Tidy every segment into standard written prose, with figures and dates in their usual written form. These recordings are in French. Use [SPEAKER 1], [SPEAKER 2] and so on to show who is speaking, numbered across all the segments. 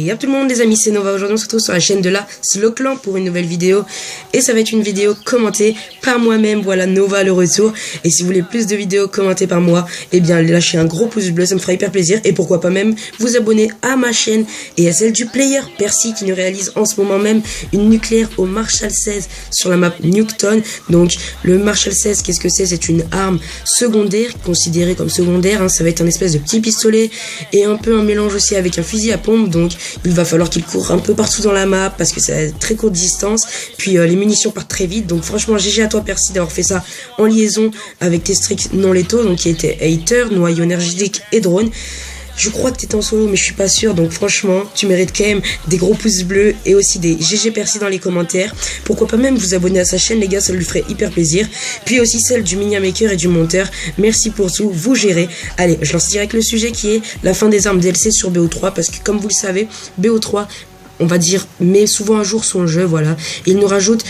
[SPEAKER 1] Y'a tout le monde les amis, c'est Nova. Aujourd'hui on se retrouve sur la chaîne de la Slow Clan pour une nouvelle vidéo. Et ça va être une vidéo commentée par moi-même, voilà Nova le retour. Et si vous voulez plus de vidéos commentées par moi, eh bien lâchez un gros pouce bleu, ça me fera hyper plaisir. Et pourquoi pas même vous abonner à ma chaîne et à celle du player Percy qui nous réalise en ce moment même une nucléaire au Marshall 16 sur la map Nuketown. Donc le Marshall 16, qu'est-ce que c'est? C'est une arme secondaire, considérée comme secondaire, hein. Ça va être un espèce de petit pistolet et un peu un mélange aussi avec un fusil à pompe. Donc il va falloir qu'il court un peu partout dans la map parce que c'est à très courte distance. Puis les munitions partent très vite. Donc franchement GG à toi Percy d'avoir fait ça en liaison avec tes streaks non létaux, donc qui étaient Hater, Noyau énergétique et Drone. Je crois que t'étais en solo mais je suis pas sûr, donc franchement tu mérites quand même des gros pouces bleus et aussi des GG Percy dans les commentaires. Pourquoi pas même vous abonner à sa chaîne les gars, ça lui ferait hyper plaisir. Puis aussi celle du Minion Maker et du monteur, merci pour tout, vous gérez. Allez, je lance direct le sujet qui est la fin des armes DLC sur BO3, parce que comme vous le savez BO3 on va dire met souvent à jour son jeu, voilà. Il nous rajoute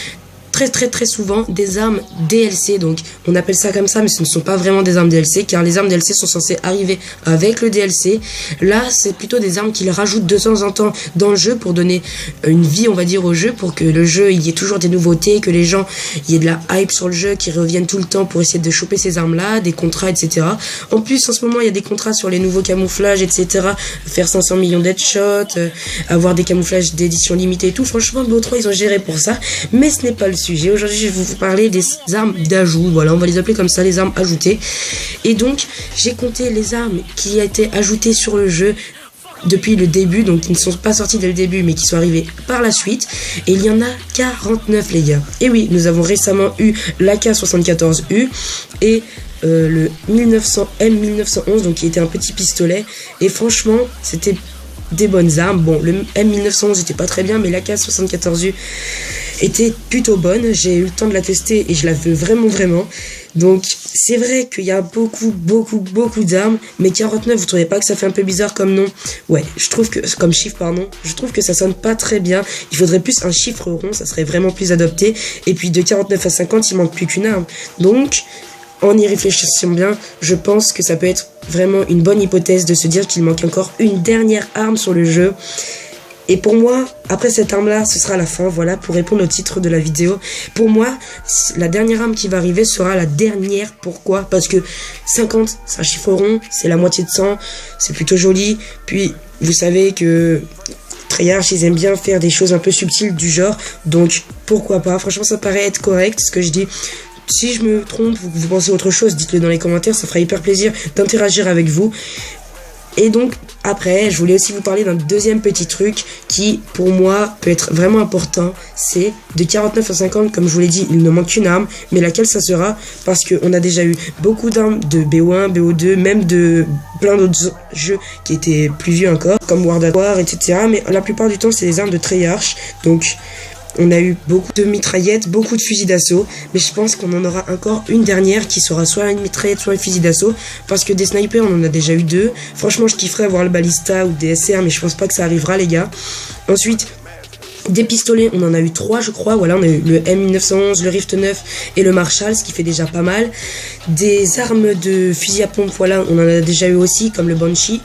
[SPEAKER 1] très souvent des armes DLC, donc on appelle ça comme ça, mais ce ne sont pas vraiment des armes DLC car les armes DLC sont censées arriver avec le DLC. Là c'est plutôt des armes qu'ils rajoutent de temps en temps dans le jeu pour donner une vie on va dire au jeu, pour que le jeu il y ait toujours des nouveautés, que les gens il y ait de la hype sur le jeu, qui reviennent tout le temps pour essayer de choper ces armes là, des contrats etc. En plus en ce moment il y a des contrats sur les nouveaux camouflages etc, faire 500 millions d'headshots, avoir des camouflages d'édition limitée et tout. Franchement BO3 ils ont géré pour ça, mais ce n'est pas le sujet. Aujourd'hui je vais vous parler des armes d'ajout, voilà on va les appeler comme ça, les armes ajoutées. Et donc j'ai compté les armes qui ont été ajoutées sur le jeu depuis le début, donc qui ne sont pas sortis dès le début mais qui sont arrivés par la suite, et il y en a 49 les gars. Et oui, nous avons récemment eu l'AK-74U et le M1911, donc qui était un petit pistolet, et franchement c'était des bonnes armes. Bon, le M1911 était pas très bien, mais l'AK-74U était plutôt bonne. J'ai eu le temps de la tester et je la veux vraiment. Donc c'est vrai qu'il y a beaucoup d'armes, mais 49, vous trouvez pas que ça fait un peu bizarre comme nom? Ouais, je trouve que comme chiffre pardon, je trouve que ça sonne pas très bien. Il faudrait plus un chiffre rond, ça serait vraiment plus adopté. Et puis de 49 à 50, il manque plus qu'une arme. Donc en y réfléchissant bien, je pense que ça peut être vraiment une bonne hypothèse de se dire qu'il manque encore une dernière arme sur le jeu. Et pour moi, après cette arme-là, ce sera la fin, voilà, pour répondre au titre de la vidéo. Pour moi, la dernière arme qui va arriver sera la dernière. Pourquoi? Parce que 50, c'est un chiffre rond, c'est la moitié de 100, c'est plutôt joli. Puis, vous savez que Treyarch, ils aiment bien faire des choses un peu subtiles du genre. Donc, pourquoi pas? Franchement, ça paraît être correct, ce que je dis. Si je me trompe, vous pensez autre chose, dites-le dans les commentaires, ça fera hyper plaisir d'interagir avec vous. Et donc après je voulais aussi vous parler d'un deuxième petit truc qui pour moi peut être vraiment important. C'est de 49 à 50, comme je vous l'ai dit, il ne manque qu'une arme, mais laquelle ça sera? Parce qu'on a déjà eu beaucoup d'armes de BO1, BO2, même de plein d'autres jeux qui étaient plus vieux encore, comme World at War etc. Mais la plupart du temps c'est les armes de Treyarch. Donc on a eu beaucoup de mitraillettes, beaucoup de fusils d'assaut, mais je pense qu'on en aura encore une dernière qui sera soit une mitraillette, soit un fusil d'assaut, parce que des snipers on en a déjà eu deux. Franchement je kifferais avoir le balista ou des SR, mais je pense pas que ça arrivera les gars. Ensuite des pistolets, on en a eu 3 je crois, voilà on a eu le M1911, le Rift 9 et le Marshall, ce qui fait déjà pas mal. Des armes de fusil à pompe, voilà on en a déjà eu aussi, comme le Banshee.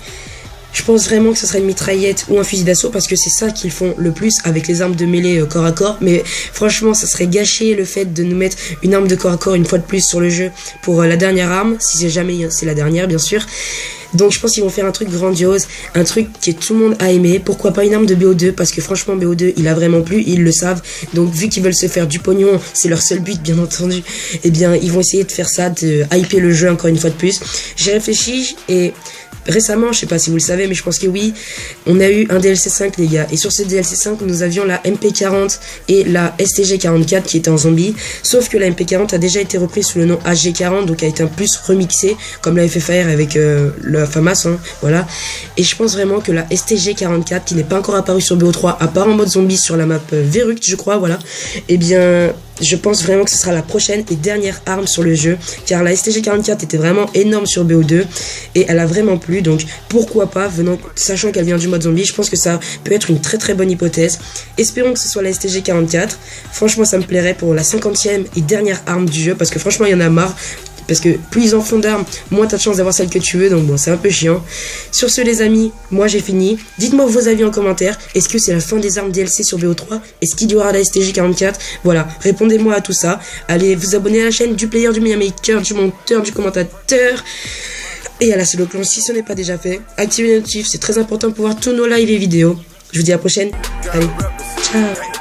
[SPEAKER 1] Je pense vraiment que ce serait une mitraillette ou un fusil d'assaut, parce que c'est ça qu'ils font le plus avec les armes de mêlée corps à corps. Mais franchement ça serait gâché le fait de nous mettre une arme de corps à corps une fois de plus sur le jeu pour la dernière arme, si c'est jamais c'est la dernière bien sûr. Donc je pense qu'ils vont faire un truc grandiose, un truc que tout le monde a aimé. Pourquoi pas une arme de BO2, parce que franchement BO2 il a vraiment plu, ils le savent. Donc vu qu'ils veulent se faire du pognon, c'est leur seul but bien entendu, et bien ils vont essayer de faire ça, de hyper le jeu encore une fois de plus. J'ai réfléchi et récemment, je sais pas si vous le savez, mais je pense que oui, on a eu un DLC 5 les gars, et sur ce DLC 5 nous avions la MP40 et la STG44 qui étaient en zombie, sauf que la MP40 a déjà été reprise sous le nom HG40, donc a été un plus remixée comme la FFR avec la FAMAS, hein, voilà. Et je pense vraiment que la STG44 qui n'est pas encore apparue sur BO3, à part en mode zombie sur la map Verruct je crois, voilà, et bien je pense vraiment que ce sera la prochaine et dernière arme sur le jeu, car la STG44 était vraiment énorme sur BO2 et elle a vraiment plu. Donc pourquoi pas, sachant qu'elle vient du mode zombie, je pense que ça peut être une très bonne hypothèse. Espérons que ce soit la STG44. Franchement ça me plairait pour la 50e et dernière arme du jeu, parce que franchement il y en a marre. parce que plus ils en font d'armes, moins t'as de chance d'avoir celle que tu veux, donc bon, c'est un peu chiant. Sur ce les amis, moi j'ai fini. Dites-moi vos avis en commentaire. Est-ce que c'est la fin des armes DLC sur BO3? Est-ce qu'il y aura la STG44? Voilà, répondez-moi à tout ça. Allez vous abonner à la chaîne du player, du media maker, du monteur, du commentateur. Et à la seule cloche si ce n'est pas déjà fait. Activez les notifs, c'est très important pour voir tous nos lives et vidéos. Je vous dis à la prochaine. Allez, ciao.